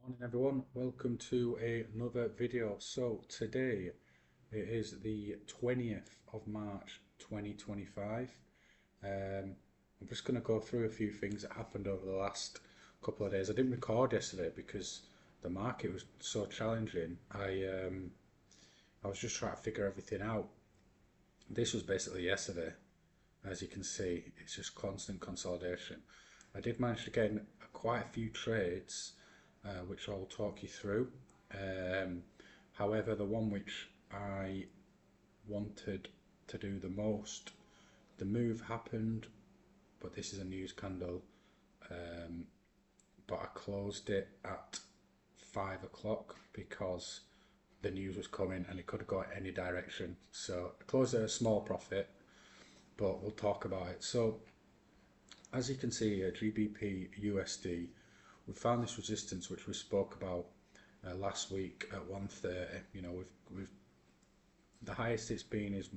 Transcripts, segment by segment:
Morning everyone, welcome to another video. So today it is the 20th of March 2025. I'm just going to go through a few things that happened over the last couple of days. I didn't record yesterday because the market was so challenging. I was just trying to figure everything out. This was basically yesterday. As you can see, it's just constant consolidation. I did manage to get in quite a few trades, which I'll talk you through. Um, However, the one which I wanted to do the most, the move happened, but this is a news candle. Um, but I closed it at 5 o'clock because the news was coming and it could have gone any direction. So I closed at a small profit, but we'll talk about it. So as you can see here, GBP USD, we found this resistance which we spoke about last week at 130. You know, we've the highest it's been is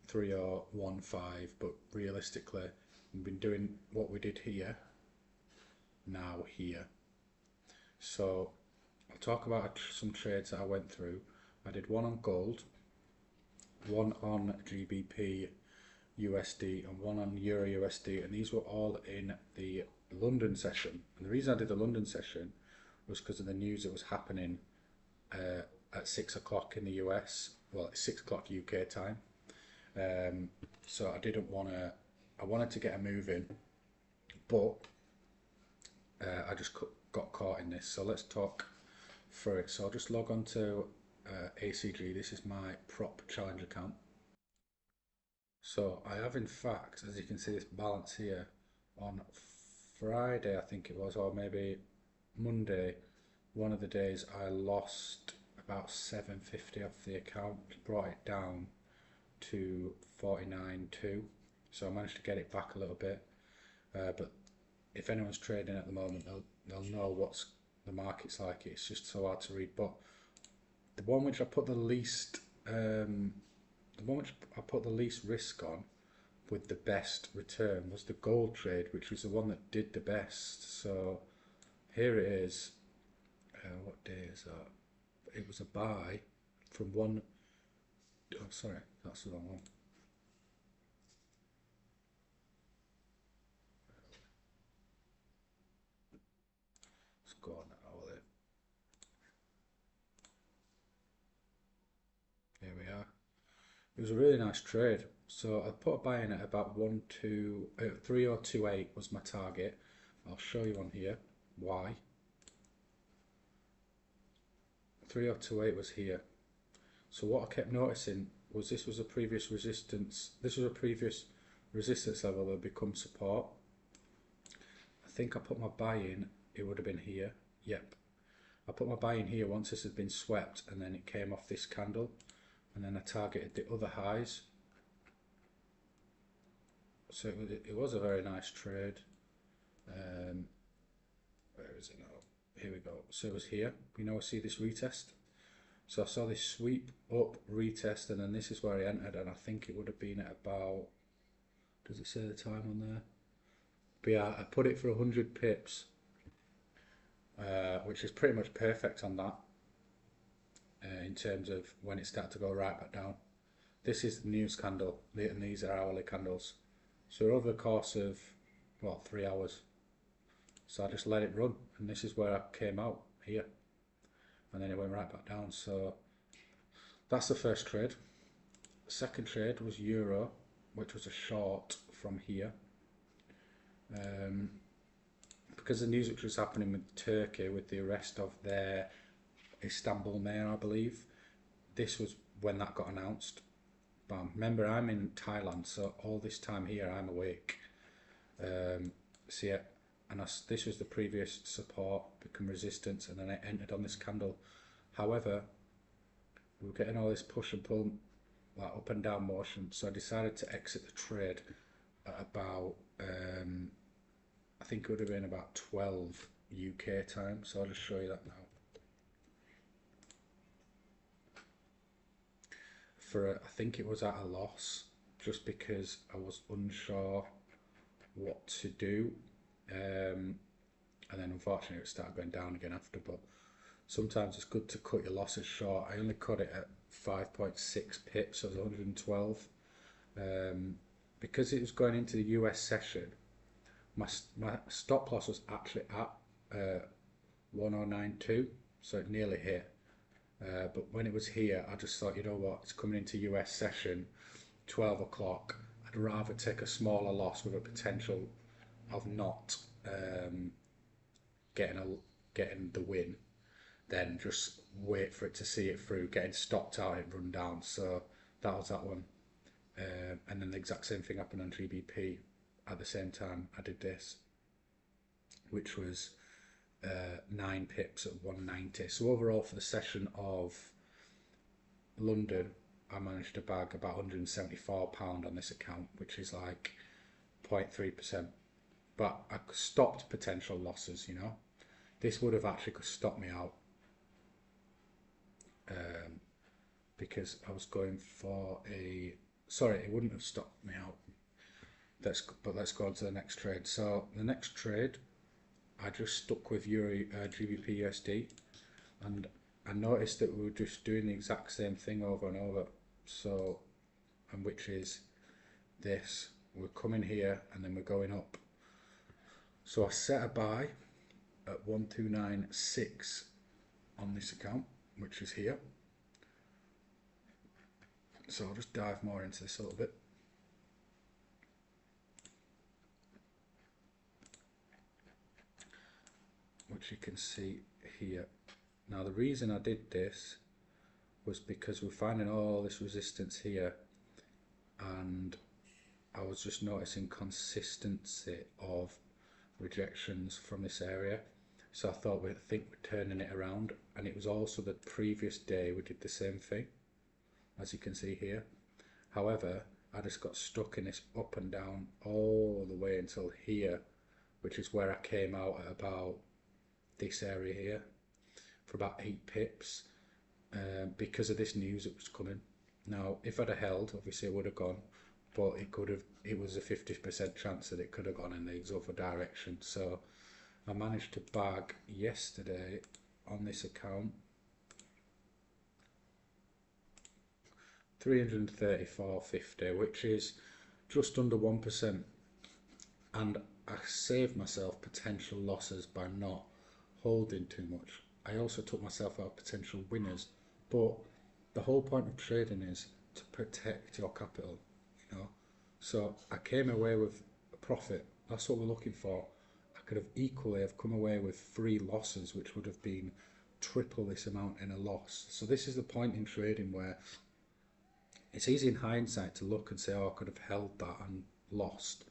13015, but realistically, we've been doing what we did here, now here. So I'll talk about some trades that I went through. I did one on gold, one on GBP USD, and one on Euro USD, and these were all in the London session. And the reason I did the London session was because of the news that was happening at 6 o'clock in the US. Well, it's 6 o'clock UK time. So I didn't want to. I wanted to get a move in, but I just got caught in this. So let's talk through it. So I'll just log on to ACG. This is my prop challenge account. So I have, in fact, as you can see, this balance here on Friday, I think it was, or maybe Monday, one of the days I lost about 750 off the account, brought it down to 49.2. So I managed to get it back a little bit. But if anyone's trading at the moment, they'll know what's the market's like. It's just so hard to read. But the one which I put the least risk on with the best return was the gold trade, which was the one that did the best. So here it is. What day is that? It was a buy from one. Oh, sorry, that's the wrong one. Let's go on now with it. Here we are. It was a really nice trade. So I put a buy in at about 3028 was my target. I'll show you on here why. 3028 was here. So what I kept noticing was this was a previous resistance. This was a previous resistance level that become support. I think I put my buy in. It would have been here. Yep. I put my buy in here once this had been swept, and then it came off this candle, and then I targeted the other highs. So it was a very nice trade. Where is it now? Here we go. So it was here. You know, I see this retest. So I saw this sweep up, retest, and then this is where I entered, and I think it would have been at about, does it say the time on there? But yeah, I put it for 100 pips, which is pretty much perfect on that in terms of when it started to go right back down. This is the news candle, and these are hourly candles. So over the course of, well, 3 hours, so I just let it run, and this is where I came out here, and then it went right back down. So that's the first trade. The second trade was Euro, which was a short from here. Because the news which was happening with Turkey, with the arrest of their Istanbul mayor, I believe, this was when that got announced. Bam. Remember, I'm in Thailand, so all this time here I'm awake. So yeah, and this was the previous support, become resistance, and then I entered on this candle. However, we were getting all this push and pull, like up and down motion, so I decided to exit the trade at about, I think it would have been about 12 UK time, so I'll just show you that now. I think it was at a loss, just because I was unsure what to do. And then unfortunately it started going down again after, but sometimes it's good to cut your losses short. I only cut it at 5.6 pips, so it was 112. Because it was going into the US session, my stop loss was actually at 1092, so it nearly hit. But when it was here, I just thought, you know what, it's coming into US session, 12 o'clock. I'd rather take a smaller loss with a potential of not getting the win than just wait for it to see it through, getting stopped out and run down. So that was that one. And then the exact same thing happened on GBP. At the same time, I did this, which was 9 pips at 190. So overall for the session of London, I managed to bag about £174 on this account, which is like 0.3%. But I stopped potential losses, you know. This would have actually stopped me out because I was going for a... Sorry, it wouldn't have stopped me out. But let's go on to the next trade. So the next trade, I just stuck with GBP USD, and I noticed that we were just doing the exact same thing over and over. So, and which is this: we're coming here and then we're going up. So I set a buy at 1296 on this account, which is here. So I'll just dive more into this a little bit. Which you can see here. Now the reason I did this was because we're finding all this resistance here, and I was just noticing consistency of rejections from this area. So I thought we're turning it around, and it was also the previous day we did the same thing, as you can see here. However, I just got stuck in this up and down all the way until here, which is where I came out at about this area here for about 8 pips because of this news that was coming. Now if I'd have held, obviously it would have gone, but it was a 50% chance that it could have gone in the other direction. So I managed to bag yesterday on this account 334.50, which is just under 1%, and I saved myself potential losses by not holding too much. I also took myself out potential winners, but the whole point of trading is to protect your capital, you know. So I came away with a profit. That's what we're looking for. I could have equally have come away with 3 losses, which would have been triple this amount in a loss. So this is the point in trading where it's easy in hindsight to look and say, oh, I could have held that and lost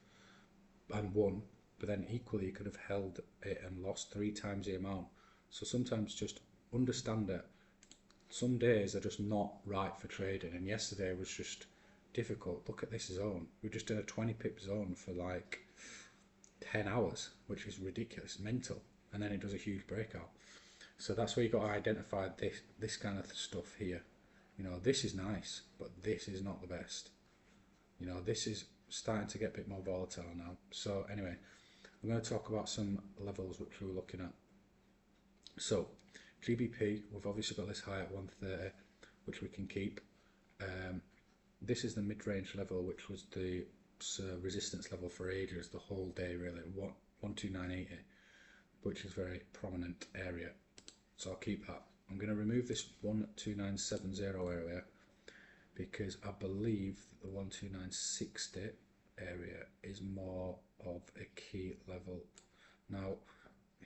and won. But then equally you could have held it and lost 3 times the amount. So sometimes just understand that some days are just not right for trading, and yesterday was just difficult. Look at this zone. We just did a 20 pip zone for like 10 hours, which is ridiculous, mental, and then it does a huge breakout. So that's where you got to identify this kind of stuff here. You know, this is nice, but this is not the best. You know, this is starting to get a bit more volatile now. So anyway, I'm going to talk about some levels which we were looking at. So GBP, we've obviously got this high at 130, which we can keep. This is the mid-range level, which was the resistance level for ages, the whole day really, 129.80, which is a very prominent area. So I'll keep that. I'm going to remove this 129.70 area because I believe the 129.60 area is more of a key level. Now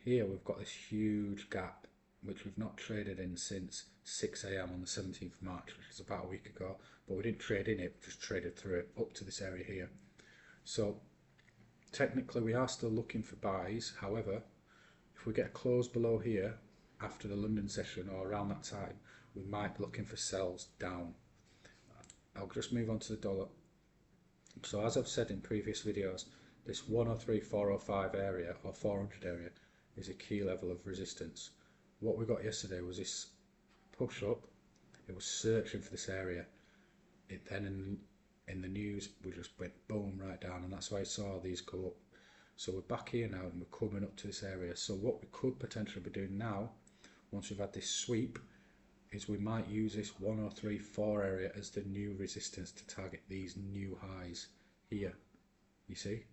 here we've got this huge gap which we've not traded in since 6 AM on the 17th of March, which is about a week ago, but we didn't trade in it, we just traded through it up to this area here. So technically we are still looking for buys. However, if we get a close below here after the London session or around that time, we might be looking for sells down. I'll just move on to the dollar. So as I've said in previous videos, this 103.405 area or 400 area is a key level of resistance. What we got yesterday was this push up. It was searching for this area. It then in the news we just went boom right down, and that's why I saw these go up. So we're back here now and we're coming up to this area. So what we could potentially be doing now, once we've had this sweep, is we might use this 103.4 area as the new resistance to target these new highs here, you see?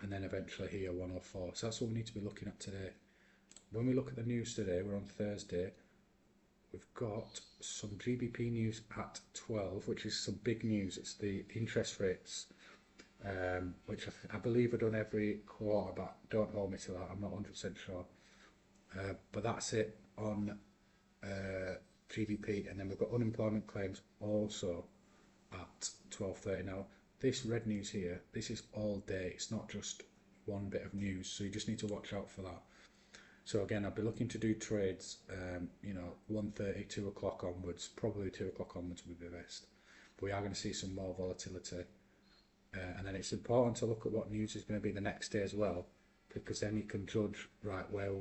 And then eventually here 104. So that's what we need to be looking at today. When we look at the news today, we're on Thursday, we've got some GBP news at 12, which is some big news. It's the interest rates, which I believe are done every quarter, but don't hold me to that, I'm not 100% sure. But that's it on GDP, and then we've got unemployment claims also at 12:30. Now this red news here, this is all day, it's not just one bit of news, so you just need to watch out for that. So again, I'll be looking to do trades, 1:30, 2 o'clock onwards, probably 2 o'clock onwards would be best. But we are going to see some more volatility, and then it's important to look at what news is going to be the next day as well, because then you can judge, right, where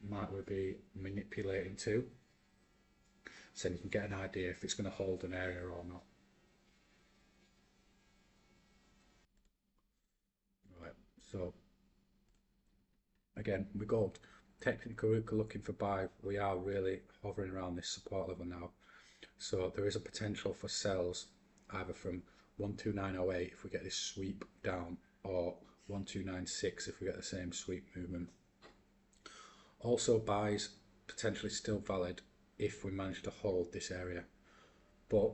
might we be manipulating to, so you can get an idea if it's going to hold an area or not. Right, so again, with gold, technically we're looking for buy. We are really hovering around this support level now, so there is a potential for sells either from 129.08 if we get this sweep down, or 129.6 if we get the same sweep movement. Also buys potentially still valid if we manage to hold this area. But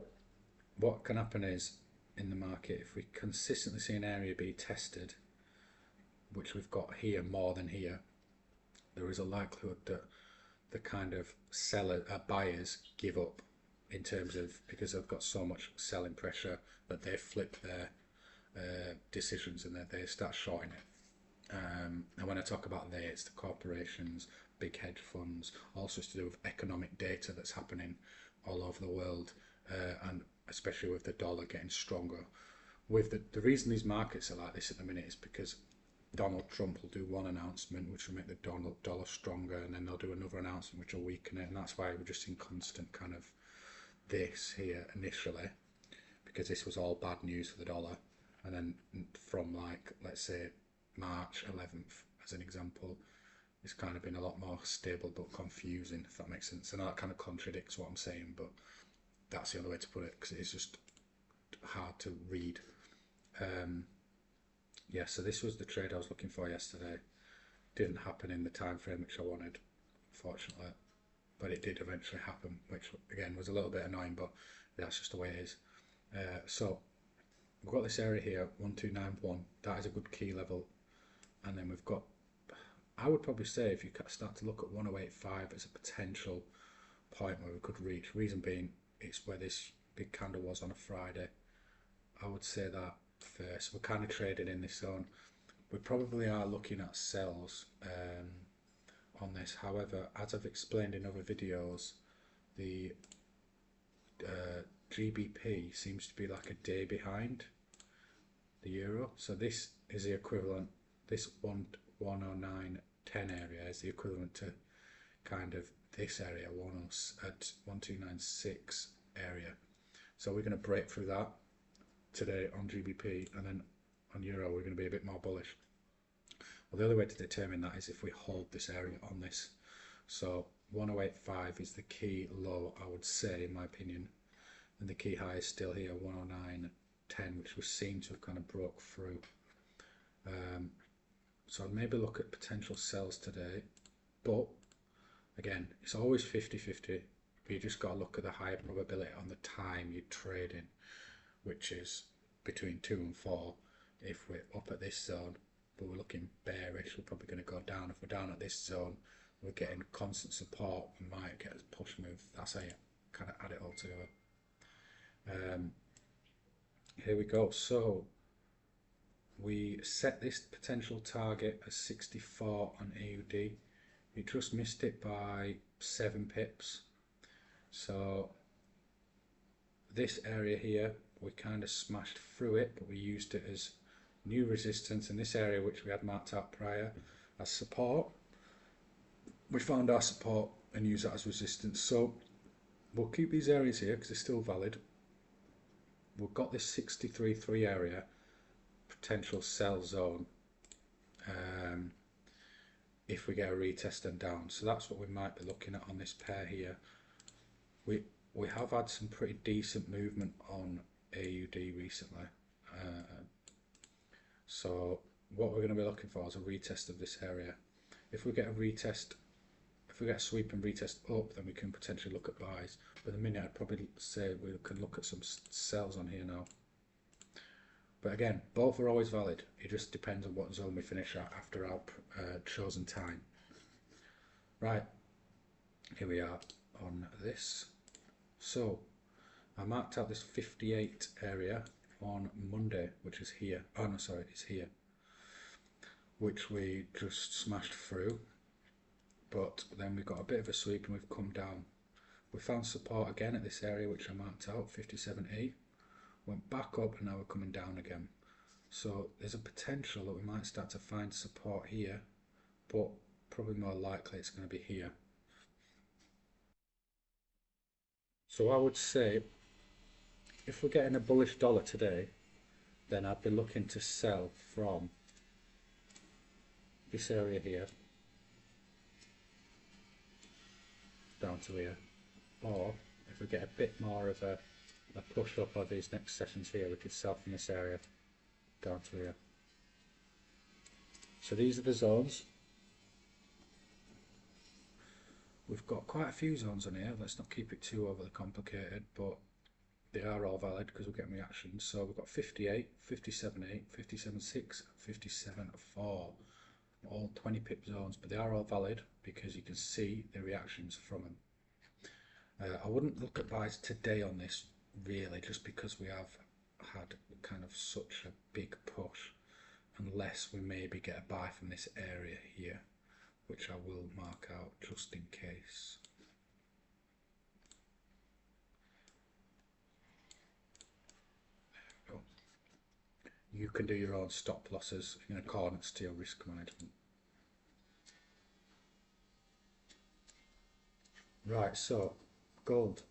what can happen is, in the market, if we consistently see an area be tested, which we've got here more than here, there is a likelihood that the kind of buyers give up, in terms of, because they've got so much selling pressure that they flip their decisions and they start shorting it. And when I talk about they, it's the corporations, big hedge funds, also to do with economic data that's happening all over the world, and especially with the dollar getting stronger. With the reason these markets are like this at the minute is because Donald Trump will do one announcement which will make the dollar stronger, and then they'll do another announcement which will weaken it, and that's why we're just in constant kind of this here initially, because this was all bad news for the dollar, and then from, like, let's say March 11th as an example, it's kind of been a lot more stable but confusing, if that makes sense. And that kind of contradicts what I'm saying, but that's the only way to put it, because it's just hard to read. Yeah, so this was the trade I was looking for yesterday. Didn't happen in the time frame which I wanted, unfortunately, but it did eventually happen, which again was a little bit annoying, but that's just the way it is. So we've got this area here, 1291, that is a good key level, and then we've got, I would probably say, if you start to look at 1085 as a potential point where we could reach, reason being it's where this big candle was on a Friday. I would say that first. We're kind of trading in this zone. We probably are looking at sells on this. However, as I've explained in other videos, the GBP seems to be like a day behind the euro. So this is the equivalent, this 109.10 area is the equivalent to kind of this area, at 1296 area. So we're going to break through that today on GBP, and then on euro we're going to be a bit more bullish. Well, the other way to determine that is if we hold this area on this. So 1085 is the key low, I would say, in my opinion, and the key high is still here, 109.10, which we seem to have kind of broke through. So I'd maybe look at potential sells today, but again, it's always 50-50, but you just got to look at the higher probability on the time you trade in, which is between 2 and 4. If we're up at this zone but we're looking bearish, we're probably going to go down. If we're down at this zone, we're getting constant support, we might get a push move. That's how you kind of add it all together. Here we go. So we set this potential target as 64 on AUD. We just missed it by 7 pips. So this area here, we kind of smashed through it, but we used it as new resistance, in this area which we had marked out prior as support. We found our support and use that as resistance. So we'll keep these areas here because they're still valid. We've got this 63.3 area, potential sell zone, if we get a retest and down. So that's what we might be looking at on this pair here. We have had some pretty decent movement on AUD recently. So what we're going to be looking for is a retest of this area. If we get a retest, if we get a sweep and retest up, then we can potentially look at buys. But in a minute, I'd probably say we can look at some sells on here now. But again, both are always valid. It just depends on what zone we finish at after our chosen time. Right, here we are on this. So I marked out this 58 area on Monday, which is here. Oh no, sorry, it's here. Which we just smashed through. But then we got a bit of a sweep and we've come down. We found support again at this area, which I marked out, 57.8. Went back up and now we're coming down again. So there's a potential that we might start to find support here, but probably more likely it's going to be here. So I would say if we're getting a bullish dollar today, then I'd be looking to sell from this area here down to here, or if we get a bit more of a push up of these next sessions here, we could sell from this area down to here. So these are the zones. We've got quite a few zones on here. Let's not keep it too overly complicated, but they are all valid because we're getting reactions. So we've got 58, 57.8, 57.6, 57.4, all 20 pip zones, but they are all valid because you can see the reactions from them. I wouldn't look at buys today on this really, just because we have had kind of such a big push, unless we maybe get a buy from this area here, which I will mark out just in case. There we go. You can do your own stop losses in accordance to your risk management. Right, so gold.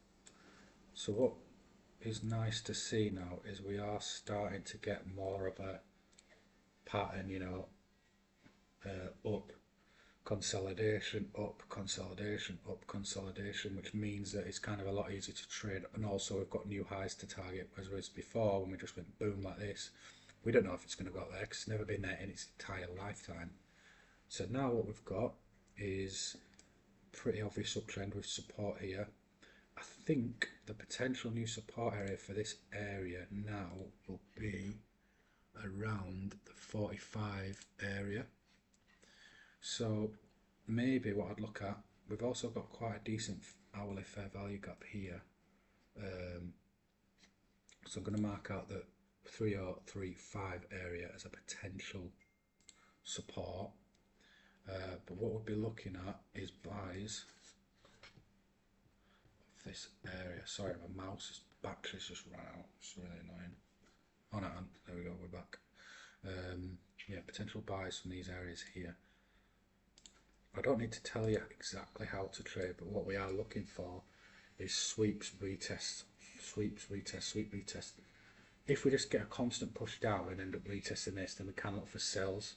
So what is nice to see now is we are starting to get more of a pattern, you know, up consolidation, up consolidation, up consolidation, which means that it's kind of a lot easier to trade, and also we've got new highs to target, whereas before when we just went boom like this, we don't know if it's going to go there because it's never been there in its entire lifetime. So now what we've got is pretty obvious uptrend with support here. I think the potential new support area for this area now will be around the 45 area. So maybe what I'd look at, we've also got quite a decent hourly fair value gap here. So I'm going to mark out the 3035 area as a potential support. But what we'll be looking at is buys of this area. Sorry, my mouse's battery's just run out. It's really annoying. Oh no, there we go, we're back. Yeah, potential buys from these areas here. I don't need to tell you exactly how to trade, but what we are looking for is sweeps, retests, sweeps, retest, sweep, retest. If we just get a constant push down and end up retesting this, then we can look for sells.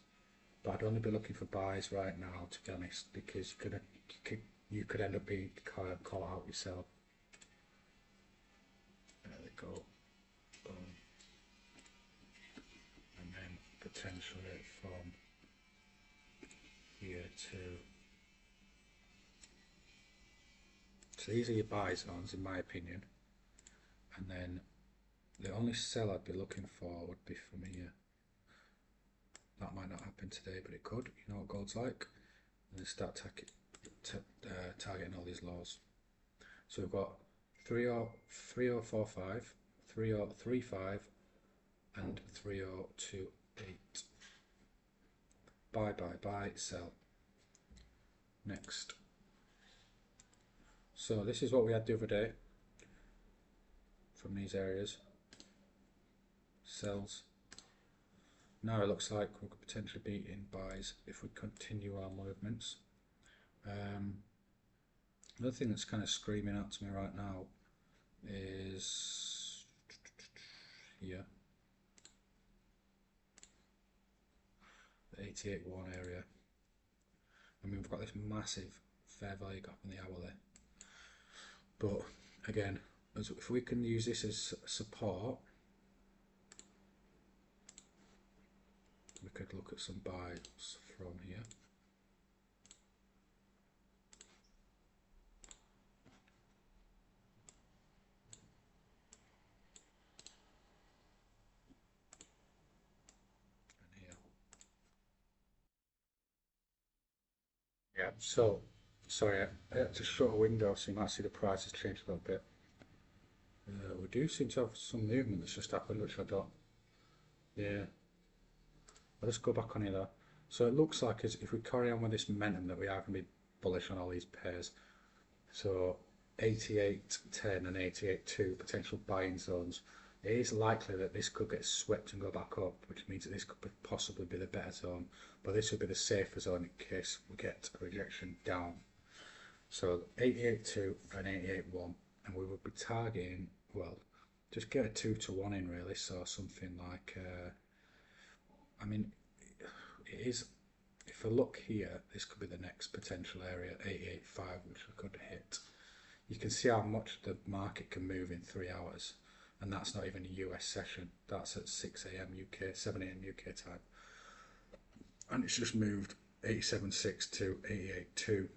But I'd only be looking for buys right now, to be honest, because you could end up being caught out yourself. There we go. Boom. And then potentially from here to. So these are your buy zones, in my opinion. And then the only sell I'd be looking for would be from here. That might not happen today, but it could. You know what gold's like. And then start targeting all these lows. So we've got 3045, 3035, and 3028. Buy, sell. Next. So this is what we had the other day from these areas. Sells. Now it looks like we could potentially be in buys if we continue our movements. Another thing that's kind of screaming out to me right now is here. 88.1 area. I mean, we've got this massive fair value gap in the hourly. But again, if we can use this as support, we could look at some buys from here. And here. Yeah, so, sorry, I had to shut a window so you might see the price has changed a little bit. We do seem to have some movement that's just happened, which I don't. Yeah. I'll just go back on here though. So it looks like if we carry on with this momentum that we are going to be bullish on all these pairs. So 88.10 and 88.2 potential buying zones. It is likely that this could get swept and go back up, which means that this could possibly be the better zone. But this would be the safer zone in case we get a rejection down. So 88.2 and 88.1, and we would be targeting, well, just get a 2 to 1 in really. So something like, I mean, it is. If I look here, this could be the next potential area, 885, which we could hit. You can see how much the market can move in 3 hours, and that's not even a US session. That's at 6 a.m. UK, 7 a.m. UK time, and it's just moved 87.6 to 88.2,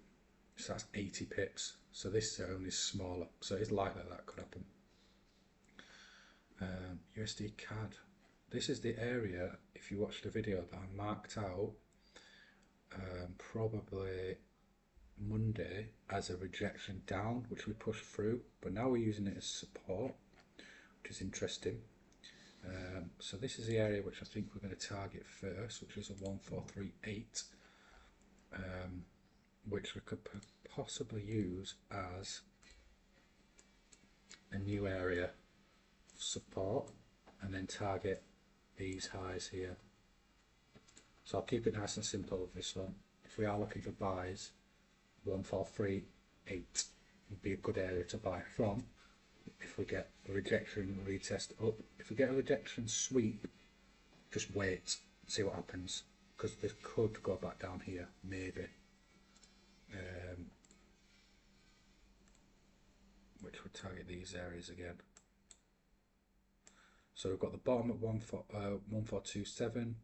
so that's 80 pips. So this zone is smaller, so it's likely that could happen. USD CAD. This is the area, if you watch the video, that I marked out probably Monday as a rejection down, which we pushed through, but now we're using it as support, which is interesting. So this is the area which I think we're going to target first, which is a 1438, which we could possibly use as a new area of support, and then target these highs here. So I'll keep it nice and simple with this one. If we are looking for buys, 1438 would be a good area to buy from. If we get a rejection retest up, if we get a rejection sweep, just wait, see what happens, because this could go back down here, maybe. Which would target these areas again. So we've got the bottom at 1427,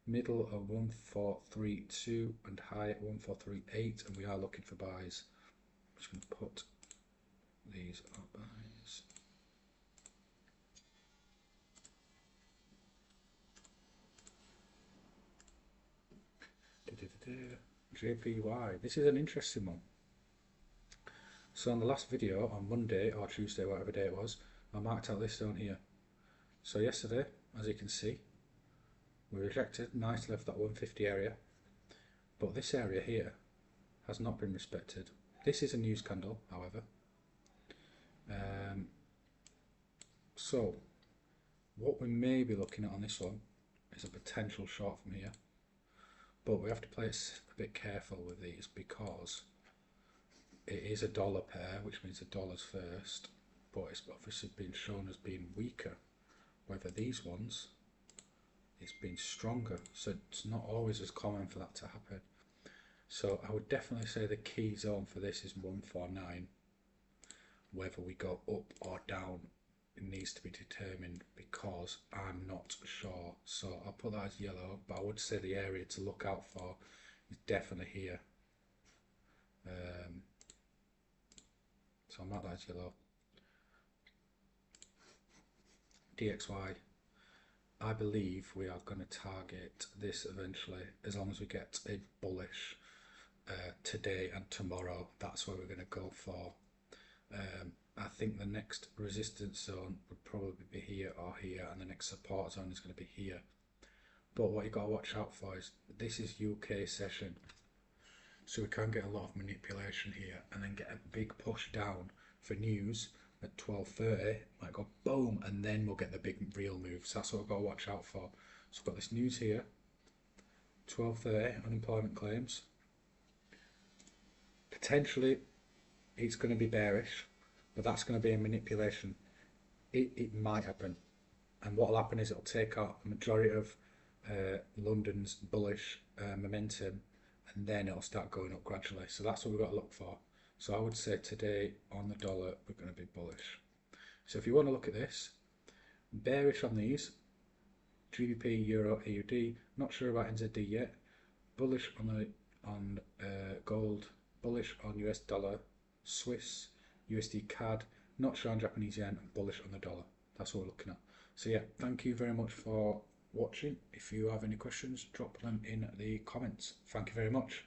middle at 1432, and high at 1438, and we are looking for buys. I'm just going to put these are buys. JPY. This is an interesting one. So on the last video on Monday or Tuesday, whatever day it was, I marked out this zone here. So yesterday, as you can see, we rejected, nicely left that 150 area, but this area here has not been respected. This is a news candle, however. So what we may be looking at on this one is a potential short from here, but we have to play it a bit careful with these because it is a dollar pair, which means the dollar's first, but it's obviously been shown as being weaker. Whether these ones, it's been stronger, so it's not always as common for that to happen. So I would definitely say the key zone for this is 149. Whether we go up or down, it needs to be determined because I'm not sure. So I'll put that as yellow, but I would say the area to look out for is definitely here. So I'll mark that as yellow. DXY, I believe we are going to target this eventually, as long as we get a bullish today and tomorrow. That's where we're going to go for. I think the next resistance zone would probably be here or here, and the next support zone is going to be here. But what you've got to watch out for is this is UK session, so we can get a lot of manipulation here and then get a big push down for news at 12:30, might go boom, and then we'll get the big real moves. That's what we've got to watch out for. So we've got this news here, 12:30, unemployment claims. Potentially it's going to be bearish, but that's going to be a manipulation. It might happen, and what will happen is it'll take out the majority of London's bullish momentum, and then it'll start going up gradually. So that's what we've got to look for. So I would say today on the dollar we're going to be bullish. So if you want to look at this, bearish on these, GBP, Euro, AUD, not sure about NZD yet, bullish on gold, bullish on US dollar, Swiss, USD CAD, not sure on Japanese yen, and bullish on the dollar. That's what we're looking at. So yeah, thank you very much for watching. If you have any questions, drop them in the comments. Thank you very much.